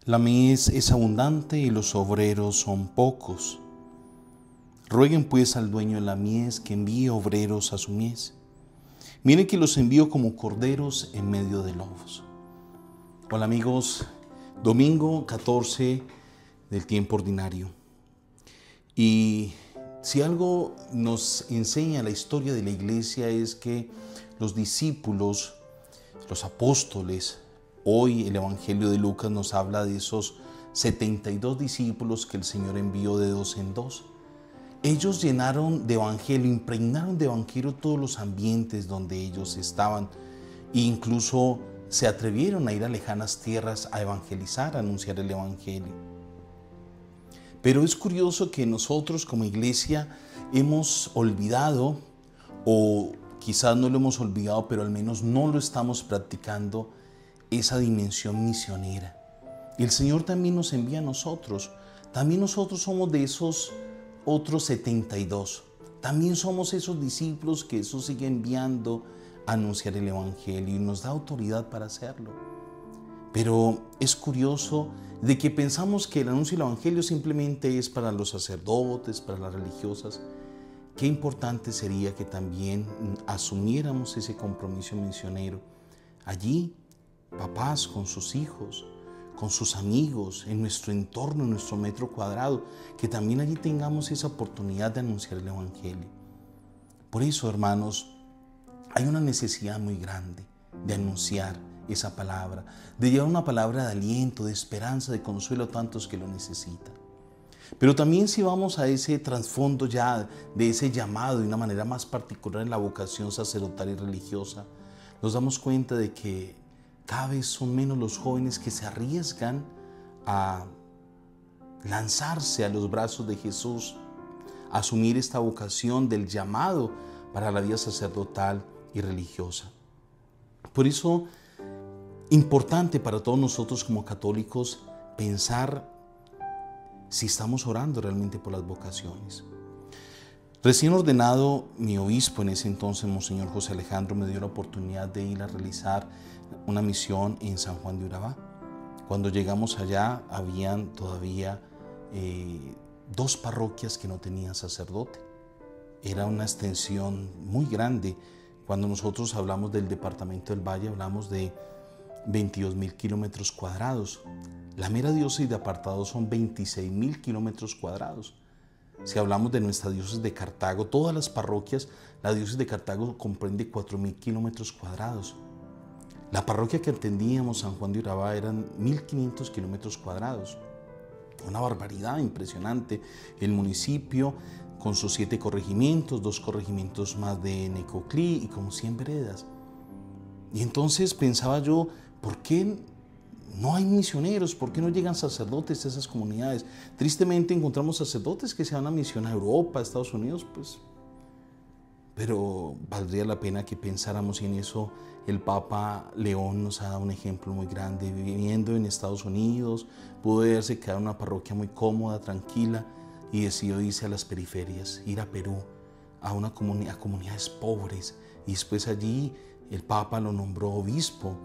La mies es abundante y los obreros son pocos. Rueguen pues al dueño de la mies que envíe obreros a su mies. Miren que los envío como corderos en medio de lobos. Hola amigos, domingo 14 del tiempo ordinario. Y si algo nos enseña la historia de la iglesia es que los discípulos, los apóstoles, hoy el Evangelio de Lucas nos habla de esos 72 discípulos que el Señor envió de dos en dos. Ellos llenaron de evangelio, impregnaron de evangelio todos los ambientes donde ellos estaban e incluso se atrevieron a ir a lejanas tierras a evangelizar, a anunciar el evangelio. Pero es curioso que nosotros como iglesia hemos olvidado, o quizás no lo hemos olvidado, pero al menos no lo estamos practicando, esa dimensión misionera. Y el Señor también nos envía a nosotros. También nosotros somos de esos otros 72. También somos esos discípulos que Jesús sigue enviando a anunciar el evangelio y nos da autoridad para hacerlo. Pero es curioso de que pensamos que el anuncio del evangelio simplemente es para los sacerdotes, para las religiosas. Qué importante sería que también asumiéramos ese compromiso misionero. Allí, papás con sus hijos, con sus amigos, en nuestro entorno, en nuestro metro cuadrado, que también allí tengamos esa oportunidad de anunciar el evangelio. Por eso, hermanos, hay una necesidad muy grande de anunciar esa palabra, de llevar una palabra de aliento, de esperanza, de consuelo a tantos que lo necesitan. Pero también si vamos a ese trasfondo ya de ese llamado de una manera más particular en la vocación sacerdotal y religiosa, nos damos cuenta de que cada vez son menos los jóvenes que se arriesgan a lanzarse a los brazos de Jesús, a asumir esta vocación del llamado para la vida sacerdotal y religiosa. Por eso, importante para todos nosotros como católicos pensar si estamos orando realmente por las vocaciones. Recién ordenado, mi obispo en ese entonces, Monseñor José Alejandro, me dio la oportunidad de ir a realizar una misión en San Juan de Urabá. Cuando llegamos allá, habían todavía 2 parroquias que no tenían sacerdote. Era una extensión muy grande. Cuando nosotros hablamos del departamento del Valle, hablamos de 22.000 kilómetros cuadrados. La mera diócesis de Apartado son 26.000 kilómetros cuadrados. Si hablamos de nuestra diócesis de Cartago, todas las parroquias, la diócesis de Cartago comprende 4.000 kilómetros cuadrados. La parroquia que atendíamos, San Juan de Urabá, eran 1.500 kilómetros cuadrados. Una barbaridad impresionante. El municipio con sus 7 corregimientos, 2 corregimientos más de Necoclí y como 100 veredas. Y entonces pensaba yo, ¿por qué no hay misioneros? ¿Por qué no llegan sacerdotes a esas comunidades? Tristemente encontramos sacerdotes que se van a misión a Europa, a Estados Unidos, pues. Pero valdría la pena que pensáramos en eso. El Papa León nos ha dado un ejemplo muy grande. Viviendo en Estados Unidos, pudo haberse quedado en una parroquia muy cómoda, tranquila, y decidió irse a las periferias, ir a Perú, a comunidades pobres. Y después allí el Papa lo nombró obispo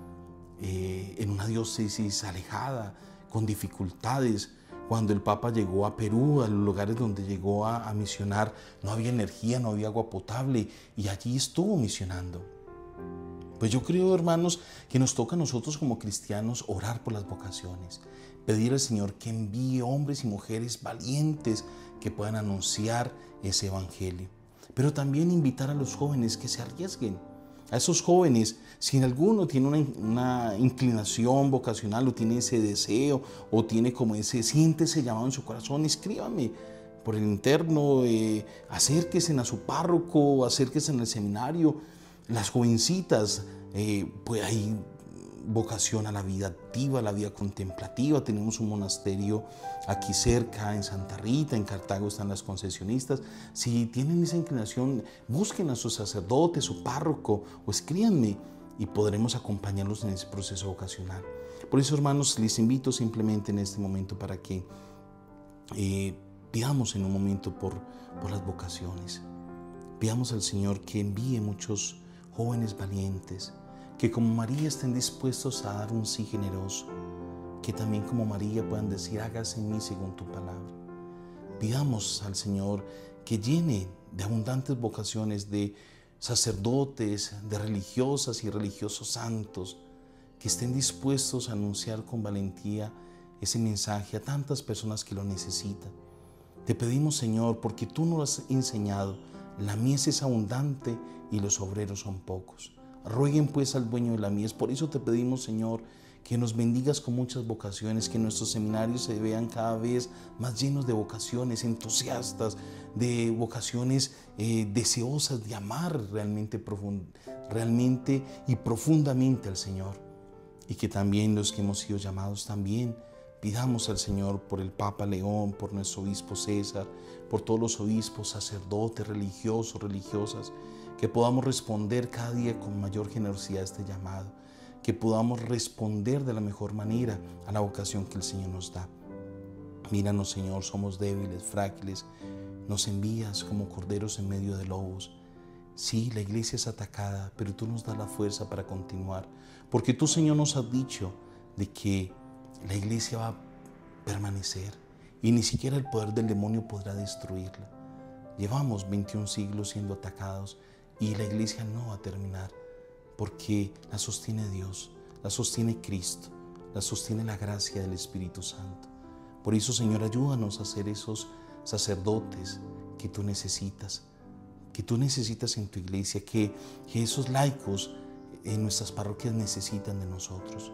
en una diócesis alejada, con dificultades. Cuando el Papa llegó a Perú, a los lugares donde llegó a misionar, no había energía, no había agua potable, y allí estuvo misionando. Pues yo creo, hermanos, que nos toca a nosotros como cristianos orar por las vocaciones, pedir al Señor que envíe hombres y mujeres valientes que puedan anunciar ese evangelio. Pero también invitar a los jóvenes que se arriesguen. A esos jóvenes, si en alguno tiene una inclinación vocacional o tiene ese deseo o tiene siente ese llamado en su corazón, escríbame por el interno, acérquense a su párroco, acérquense al seminario. Las jovencitas, pues hay vocación a la vida activa, a la vida contemplativa. Tenemos un monasterio aquí cerca, en Santa Rita, en Cartago están las concesionistas. Si tienen esa inclinación, busquen a su sacerdote, su párroco, o escríbanme y podremos acompañarlos en ese proceso vocacional. Por eso, hermanos, les invito simplemente en este momento para que pidamos en un momento por las vocaciones. Pidamos al Señor que envíe muchos jóvenes valientes, que como María estén dispuestos a dar un sí generoso, que también como María puedan decir: hágase en mí según tu palabra. Pidamos al Señor que llene de abundantes vocaciones de sacerdotes, de religiosas y religiosos santos, que estén dispuestos a anunciar con valentía ese mensaje a tantas personas que lo necesitan. Te pedimos, Señor, porque tú nos has enseñado: la mies es abundante y los obreros son pocos. Rueguen pues al dueño de la mies. Por eso te pedimos, Señor, que nos bendigas con muchas vocaciones, que nuestros seminarios se vean cada vez más llenos de vocaciones, entusiastas, de vocaciones deseosas de amar realmente y profundamente al Señor. Y que también los que hemos sido llamados también pidamos al Señor por el Papa León, por nuestro obispo César, por todos los obispos, sacerdotes, religiosos, religiosas, que podamos responder cada día con mayor generosidad a este llamado, que podamos responder de la mejor manera a la vocación que el Señor nos da. Míranos, Señor, somos débiles, frágiles, nos envías como corderos en medio de lobos. Sí, la iglesia es atacada, pero tú nos das la fuerza para continuar, porque tú, Señor, nos has dicho de que la iglesia va a permanecer y ni siquiera el poder del demonio podrá destruirla. Llevamos 21 siglos siendo atacados y la iglesia no va a terminar, porque la sostiene Dios, la sostiene Cristo, la sostiene la gracia del Espíritu Santo. Por eso, Señor, ayúdanos a ser esos sacerdotes que tú necesitas en tu iglesia, que esos laicos en nuestras parroquias necesitan de nosotros.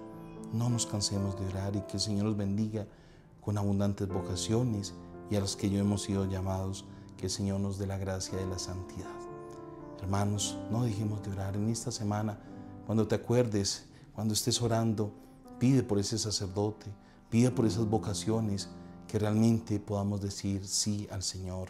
No nos cansemos de orar y que el Señor nos bendiga con abundantes vocaciones, y a los que yo hemos sido llamados, que el Señor nos dé la gracia de la santidad. Hermanos, no dejemos de orar en esta semana. Cuando te acuerdes, cuando estés orando, pide por ese sacerdote, pide por esas vocaciones, que realmente podamos decir sí al Señor.